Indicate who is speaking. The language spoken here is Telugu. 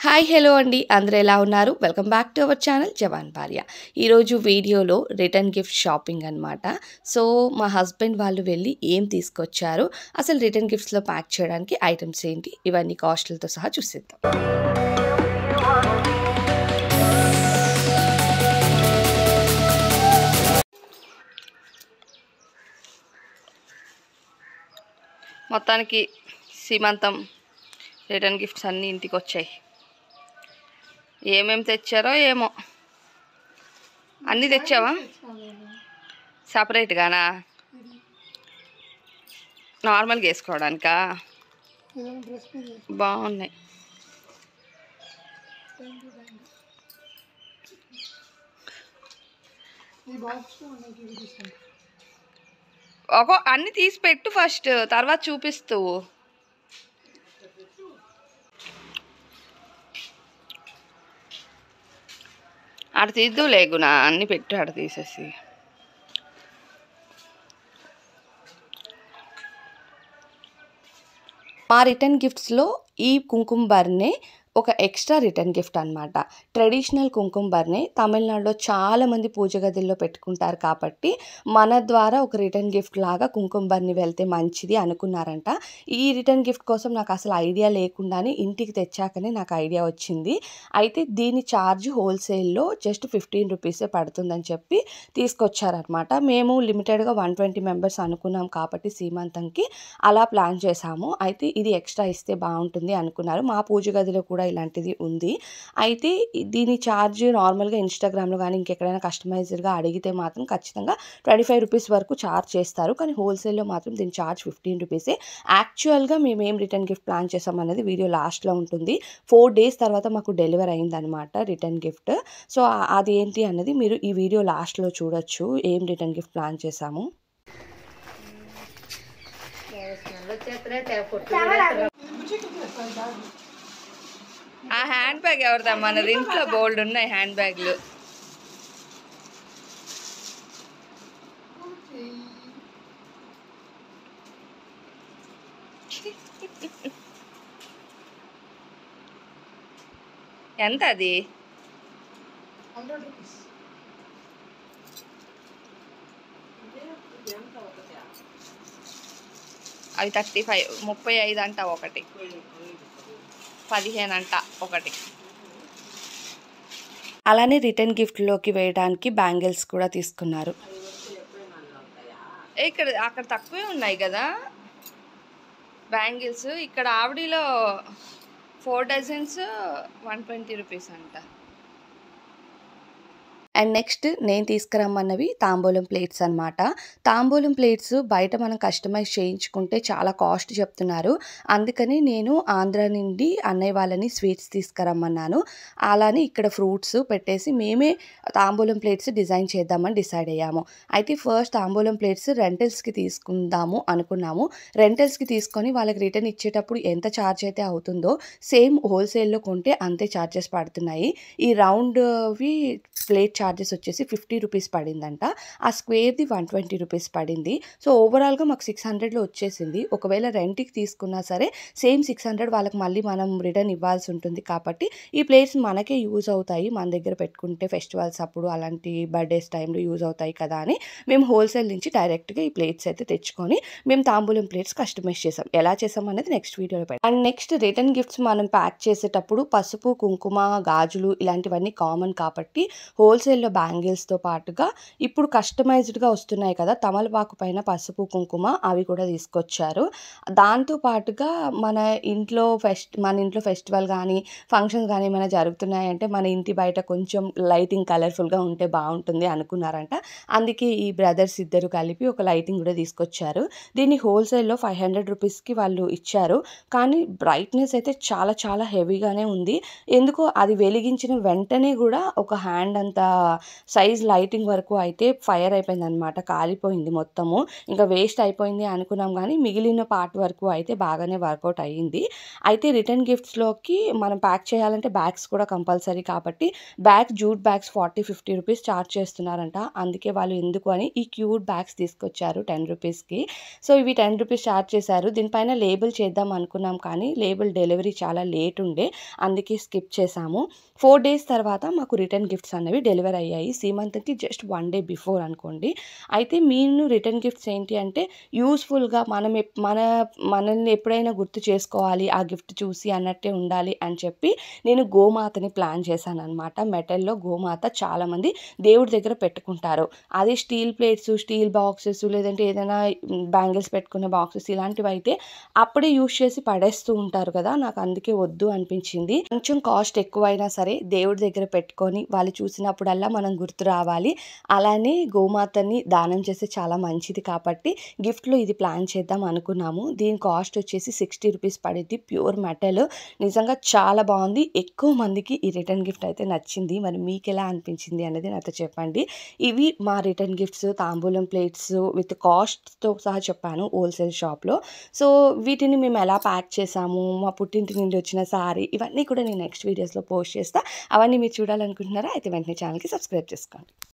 Speaker 1: హాయ్ హలో అండి, అందరూ ఎలా ఉన్నారు? Welcome back to our channel Jawan Bharya. ఈరోజు వీడియోలో రిటర్న్ గిఫ్ట్ షాపింగ్ అనమాట. సో మా హస్బెండ్ వాళ్ళు వెళ్ళి ఏం తీసుకొచ్చారు, అసలు రిటర్న్ గిఫ్ట్స్లో ప్యాక్ చేయడానికి ఐటమ్స్ ఏంటి, ఇవన్నీ కాస్ట్లతో సహా చూసేద్దాం. మొత్తానికి సీమంతం రిటర్న్ గిఫ్ట్స్ అన్నీ ఇంటికి వచ్చాయి. ఏమేమి తెచ్చారో ఏమో. అన్నీ తెచ్చావా? సపరేట్గానా? నార్మల్గా వేసుకోవడానికా? బాగున్నాయి. అన్నీ తీసి పెట్టు ఫస్ట్, తర్వాత చూపిస్తూ. ఆడ తీద్దు లేగునా, అన్నీ పెట్టు ఆడ తీసేసి. మా రిటర్న్ గిఫ్ట్స్లో ఈ కుంకుమ బర్నే ఒక ఎక్స్ట్రా రిటర్న్ గిఫ్ట్ అనమాట. ట్రెడిషనల్ కుంకుమ బర్నే తమిళనాడులో చాలామంది పూజ గదుల్లో పెట్టుకుంటారు కాబట్టి మన ద్వారా ఒక రిటర్న్ గిఫ్ట్ లాగా కుంకుమ బర్ని వెళ్తే మంచిది అనుకున్నారంట. ఈ రిటర్న్ గిఫ్ట్ కోసం నాకు అసలు ఐడియా లేకుండానే ఇంటికి తెచ్చాకనే నాకు ఐడియా వచ్చింది. అయితే దీని ఛార్జ్ హోల్సేల్లో జస్ట్ 15 రూపీసే పడుతుందని చెప్పి తీసుకొచ్చారనమాట. మేము లిమిటెడ్గా 120 మెంబర్స్ అనుకున్నాం కాబట్టి సీమంతంకి అలా ప్లాన్ చేశాము. అయితే ఇది ఎక్స్ట్రా ఇస్తే బాగుంటుంది అనుకున్నారు. మా పూజ గదిలో కూడా ఇలాంటిది ఉంది. అయితే దీని ఛార్జ్ నార్మల్గా ఇన్స్టాగ్రామ్లో కానీ ఇంకెక్కడైనా కస్టమైజ్డ్గా అడిగితే మాత్రం ఖచ్చితంగా 25 రూపీస్ వరకు ఛార్జ్ చేస్తారు. కానీ హోల్సేల్లో మాత్రం దీని ఛార్జ్ 15 రూపీసే. యాక్చువల్గా మేము ఏం రిటర్న్ గిఫ్ట్ ప్లాన్ చేసామన్నది వీడియో లాస్ట్లో ఉంటుంది. 4 డేస్ తర్వాత మాకు డెలివరీ అయిందనమాట రిటర్న్ గిఫ్ట్. సో అది ఏంటి అన్నది మీరు ఈ వీడియో లాస్ట్లో చూడొచ్చు, ఏం రిటర్న్ గిఫ్ట్ ప్లాన్ చేసాము. ఆ హ్యాండ్ బ్యాగ్ ఎవరిదా? మనది ఇంట్లో బోల్డ్ ఉన్నాయి హ్యాండ్ బ్యాగ్లు. ఎంత అది?
Speaker 2: 100 రూపీస్.
Speaker 1: అవి 35, 35 అంట ఒకటి, 15 అంట ఒకటి. అలానే రిటర్న్ గిఫ్ట్లోకి వేయడానికి బ్యాంగిల్స్ కూడా తీసుకున్నారు. అక్కడ తక్కువే ఉన్నాయి కదా బ్యాంగిల్స్. ఇక్కడ ఆవిడిలో 4 డజన్స్ 120 రూపీస్ అంట. అండ్ నెక్స్ట్ నేను తీసుకురమ్మన్నవి తాంబూలం ప్లేట్స్ అనమాట. తాంబూలం ప్లేట్స్ బయట మనం కస్టమైజ్ చేయించుకుంటే చాలా కాస్ట్ చెప్తున్నారు. అందుకని నేను ఆంధ్ర నుండి అన్నయ్య వాళ్ళని స్వీట్స్ తీసుకురమ్మన్నాను. అలానే ఇక్కడ ఫ్రూట్స్ పెట్టేసి మేమే తాంబూలం ప్లేట్స్ డిజైన్ చేద్దామని డిసైడ్ అయ్యాము. అయితే ఫస్ట్ తాంబూలం ప్లేట్స్ రెంటల్స్కి తీసుకుందాము అనుకున్నాము. రెంటల్స్కి తీసుకొని వాళ్ళకి రిటర్న్ ఇచ్చేటప్పుడు ఎంత ఛార్జ్ అయితే అవుతుందో సేమ్ హోల్సేల్లో కొంటే అంతే ఛార్జెస్ పడుతున్నాయి. ఈ రౌండ్వి ప్లేట్ ఛార్జెస్ వచ్చేసి 50 రూపీస్ పడిందంట. ఆ స్క్వేర్ది 120 రూపీస్ పడింది. సో ఓవరాల్గా మాకు 600లో వచ్చేసింది. ఒకవేళ రెంట్కి తీసుకున్నా సరే సేమ్ 600 వాళ్ళకి మళ్ళీ మనం రిటర్న్ ఇవ్వాల్సి ఉంటుంది కాబట్టి ఈ ప్లేట్స్ మనకే యూజ్ అవుతాయి, మన దగ్గర పెట్టుకుంటే ఫెస్టివల్స్ అప్పుడు అలాంటి బర్త్డేస్ టైంలో యూజ్ అవుతాయి కదా అని మేము హోల్సేల్ నుంచి డైరెక్ట్గా ఈ ప్లేట్స్ అయితే తెచ్చుకొని మేము తాంబూలం ప్లేట్స్ కస్టమైజ్ చేసాం. ఎలా చేసాం అనేది నెక్స్ట్ వీడియోలో పెడతాం. అండ్ నెక్స్ట్ రిటర్న్ గిఫ్ట్స్ మనం ప్యాక్ చేసేటప్పుడు పసుపు, కుంకుమ, గాజులు ఇలాంటివన్నీ కామన్ కాబట్టి హోల్సేల్లో బ్యాంగిల్స్తో పాటుగా ఇప్పుడు కస్టమైజ్డ్గా వస్తున్నాయి కదా తమలపాకు పైన పసుపు, కుంకుమ, అవి కూడా తీసుకొచ్చారు. దాంతో పాటుగా మన ఇంట్లో ఫెస్టివల్ కానీ ఫంక్షన్స్ కానీ ఏమైనా జరుగుతున్నాయంటే మన ఇంటి బయట కొంచెం లైటింగ్ కలర్ఫుల్గా ఉంటే బాగుంటుంది అనుకున్నారంట. అందుకే ఈ బ్రదర్స్ ఇద్దరు కలిపి ఒక లైటింగ్ కూడా తీసుకొచ్చారు. దీన్ని హోల్సేల్లో 500 రూపీస్కి వాళ్ళు ఇచ్చారు. కానీ బ్రైట్నెస్ అయితే చాలా చాలా హెవీగానే ఉంది. ఎందుకో అది వెలిగించిన వెంటనే కూడా ఒక హ్యాండ్ అంత సైజ్ లైటింగ్ వరకు అయితే ఫైర్ అయిపోయిందనమాట. కాలిపోయింది మొత్తము. ఇంకా వేస్ట్ అయిపోయింది అనుకున్నాం గానీ, మిగిలిన పార్ట్ వరకు అయితే బాగానే వర్కౌట్ అయ్యింది. అయితే రిటర్న్ గిఫ్ట్స్‌లోకి మనం ప్యాక్ చేయాలంటే బ్యాగ్స్ కూడా కంపల్సరీ కాబట్టి, జూట్ బ్యాగ్స్ 40, 50 రూపీస్ చార్జ్ చేస్తున్నారంట. అందుకే వాళ్ళు ఎందుకు అని ఈ క్యూట్ బ్యాగ్స్ తీసుకొచ్చారు 10 రూపీస్‌కి. సో, ఇవి 10 రూపీస్ చార్జ్ చేశారు. దీనిపైన లేబుల్ చేద్దాం అనుకున్నాం కానీ, లేబుల్ డెలివరీ చాలా లేట్ ఉండే. అందుకే స్కిప్ చేశాము. 4 డేస్ తర్వాత మాకు రిటర్న్ గిఫ్ట్స్ అనేవి డెలివరీ అయ్యాయి. సీమంత్‌కి జస్ట్ 1 డే బిఫోర్ అనుకోండి. అయితే రిటర్న్ గిఫ్ట్స్ ఏంటి అంటే, యూజ్‌ఫుల్‌గా మనల్ని ఎప్పుడైనా గుర్తు చేసుకోవాలి ఆ గిఫ్ట్ చూసి అన్నట్టే ఉండాలి అని చెప్పి, నేను గోమాతని ప్లాన్ చేశాననమాట. మెటల్‌లో గోమాత చాలామంది దేవుడి దగ్గర పెట్టుకుంటారు. అదే స్టీల్ ప్లేట్స్, స్టీల్ బాక్సెస్ లేదంటే ఏదైనా బ్యాంగిల్స్ పెట్టుకునే బాక్సెస్ ఇలాంటివైతే అప్పుడే యూజ్ చేసి పడేస్తూ ఉంటారు కదా! నాకు అందుకే వద్దు అనిపించింది. కొంచెం కాస్ట్ ఎక్కువైనా సరే దేవుడి దగ్గర పెట్టుకొని వాళ్ళు చూసినప్పుడల్లా మనం గుర్తు రావాలి. అలానే గోమాతని దానం చేస్తే చాలా మంచిది కాబట్టి గిఫ్ట్‌లో ఇది ప్లాన్ చేద్దాం అనుకున్నాము. దీని కాస్ట్ వచ్చేసి 60 రూపీస్ పడిద్ది. Pure metal. నిజంగా చాలా బావుంది. ఎక్కువ మందికి ఈ రిటర్న్ గిఫ్ట్ అయితే నచ్చింది. మరి మీకెలా అనిపించింది అనేది నాతో చెప్పండి. ఇవి మా రిటర్న్ గిఫ్ట్స్, తాంబూలం ప్లేట్స్ విత్ కాస్ట్‌తో సహా చెప్పాను హోల్‌సేల్ షాప్‌లో. సో, వీటిని మేము ఎలా ప్యాక్ చేసాము, మా పుట్టింటి నుండి వచ్చిన సారీ ఇవన్నీ కూడా నేను నెక్స్ట్ వీడియోస్‌లో పోస్ట్ చేస్తా. అవన్నీ మీరు చూడాలనుకుంటున్నారా? అయితే వెంటనే ఛానల్‌కి సబ్స్క్రైబ్ చేసుకోండి.